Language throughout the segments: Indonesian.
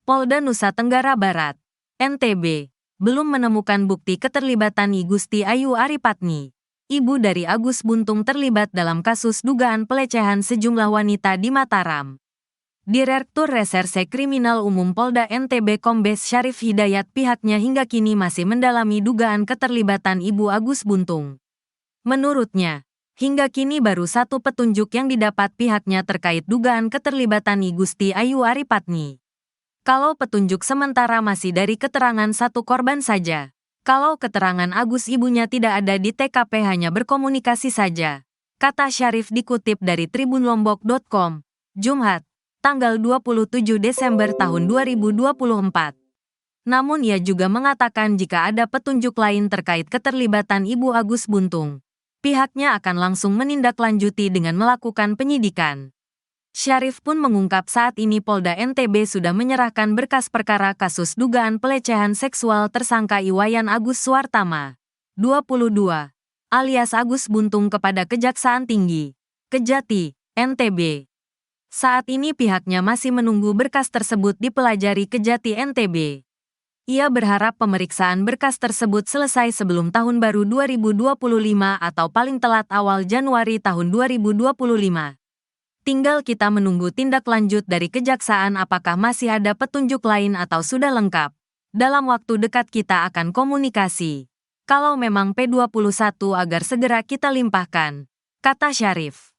Polda Nusa Tenggara Barat, NTB, belum menemukan bukti keterlibatan I Gusti Ayu Aripatni, ibu dari Agus Buntung terlibat dalam kasus dugaan pelecehan sejumlah wanita di Mataram. Direktur Reserse Kriminal Umum Polda NTB Kombes Syarif Hidayat pihaknya hingga kini masih mendalami dugaan keterlibatan Ibu Agus Buntung. Menurutnya, hingga kini baru satu petunjuk yang didapat pihaknya terkait dugaan keterlibatan I Gusti Ayu Aripatni. Kalau petunjuk sementara masih dari keterangan satu korban saja. Kalau keterangan Agus ibunya tidak ada di TKP hanya berkomunikasi saja, kata Syarif dikutip dari tribunlombok.com, Jumat, tanggal 27 Desember tahun 2024. Namun ia juga mengatakan jika ada petunjuk lain terkait keterlibatan Ibu Agus Buntung, pihaknya akan langsung menindaklanjuti dengan melakukan penyidikan. Syarif pun mengungkap saat ini Polda NTB sudah menyerahkan berkas perkara kasus dugaan pelecehan seksual tersangka Iwayan Agus Suartama, 22, alias Agus Buntung kepada Kejaksaan Tinggi, Kejati, NTB. Saat ini pihaknya masih menunggu berkas tersebut dipelajari Kejati NTB. Ia berharap pemeriksaan berkas tersebut selesai sebelum tahun baru 2025 atau paling telat awal Januari tahun 2025. Tinggal kita menunggu tindak lanjut dari kejaksaan apakah masih ada petunjuk lain atau sudah lengkap. Dalam waktu dekat kita akan komunikasi. Kalau memang P21 agar segera kita limpahkan, kata Syarif.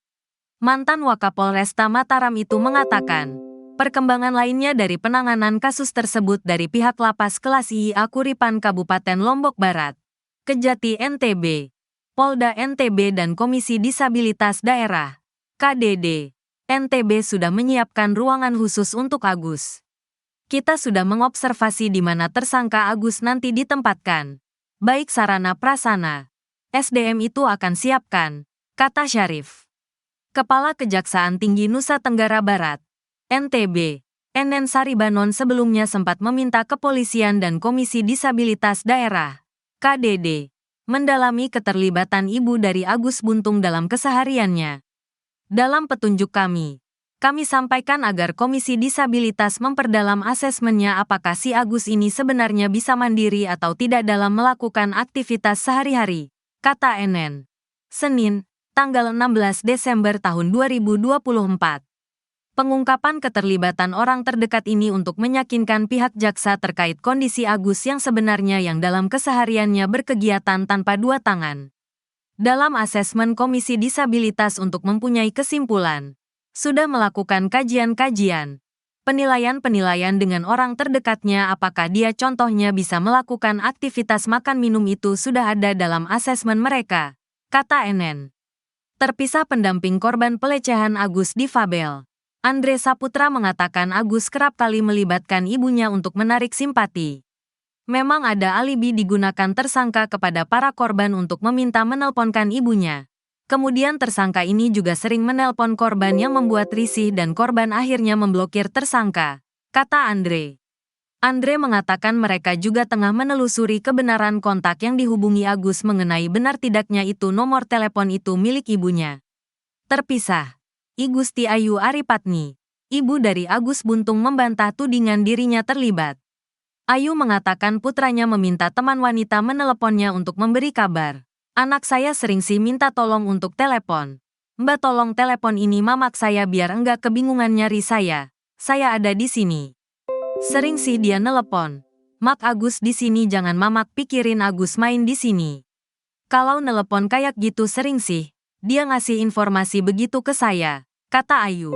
Mantan Wakapolresta Mataram itu mengatakan, perkembangan lainnya dari penanganan kasus tersebut dari pihak Lapas Kelas IA Kuripan Kabupaten Lombok Barat, Kejati NTB, Polda NTB dan Komisi Disabilitas Daerah, KDD, NTB sudah menyiapkan ruangan khusus untuk Agus. Kita sudah mengobservasi di mana tersangka Agus nanti ditempatkan. Baik sarana prasarana, SDM itu akan siapkan, kata Syarif. Kepala Kejaksaan Tinggi Nusa Tenggara Barat, NTB, Enen Saribanon sebelumnya sempat meminta kepolisian dan Komisi Disabilitas Daerah, KDD, mendalami keterlibatan ibu dari Agus Buntung dalam kesehariannya. Dalam petunjuk kami sampaikan agar Komisi Disabilitas memperdalam asesmennya apakah si Agus ini sebenarnya bisa mandiri atau tidak dalam melakukan aktivitas sehari-hari, kata Enen. Senin, tanggal 16 Desember tahun 2024. Pengungkapan keterlibatan orang terdekat ini untuk meyakinkan pihak jaksa terkait kondisi Agus yang sebenarnya yang dalam kesehariannya berkegiatan tanpa dua tangan. Dalam asesmen Komisi Disabilitas untuk mempunyai kesimpulan, sudah melakukan kajian-kajian, penilaian-penilaian dengan orang terdekatnya apakah dia contohnya bisa melakukan aktivitas makan minum itu sudah ada dalam asesmen mereka, kata Enen. Terpisah pendamping korban pelecehan Agus difabel, Andre Saputra mengatakan Agus kerap kali melibatkan ibunya untuk menarik simpati. Memang ada alibi digunakan tersangka kepada para korban untuk meminta menelponkan ibunya. Kemudian tersangka ini juga sering menelpon korban yang membuat risih dan korban akhirnya memblokir tersangka, kata Andre. Andre mengatakan mereka juga tengah menelusuri kebenaran kontak yang dihubungi Agus mengenai benar tidaknya itu nomor telepon itu milik ibunya. Terpisah, I Gusti Ayu Aripatni, ibu dari Agus Buntung membantah tudingan dirinya terlibat. Ayu mengatakan putranya meminta teman wanita meneleponnya untuk memberi kabar. Anak saya sering sih minta tolong untuk telepon. Mbak tolong telepon ini mamak saya biar enggak kebingungan nyari saya. Saya ada di sini. Sering sih dia nelepon. Mak Agus di sini jangan mamak pikirin Agus main di sini. Kalau nelepon kayak gitu sering sih, dia ngasih informasi begitu ke saya, kata Ayu.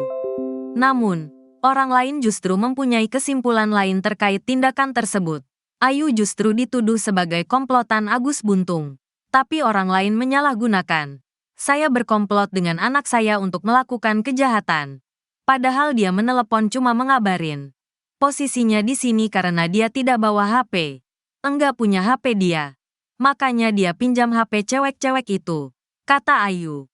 Namun, orang lain justru mempunyai kesimpulan lain terkait tindakan tersebut. Ayu justru dituduh sebagai komplotan Agus Buntung. Tapi orang lain menyalahgunakan. Saya berkomplot dengan anak saya untuk melakukan kejahatan. Padahal dia menelepon cuma mengabarin. Posisinya di sini karena dia tidak bawa HP. Enggak punya HP dia. Makanya dia pinjam HP cewek-cewek itu, kata Ayu.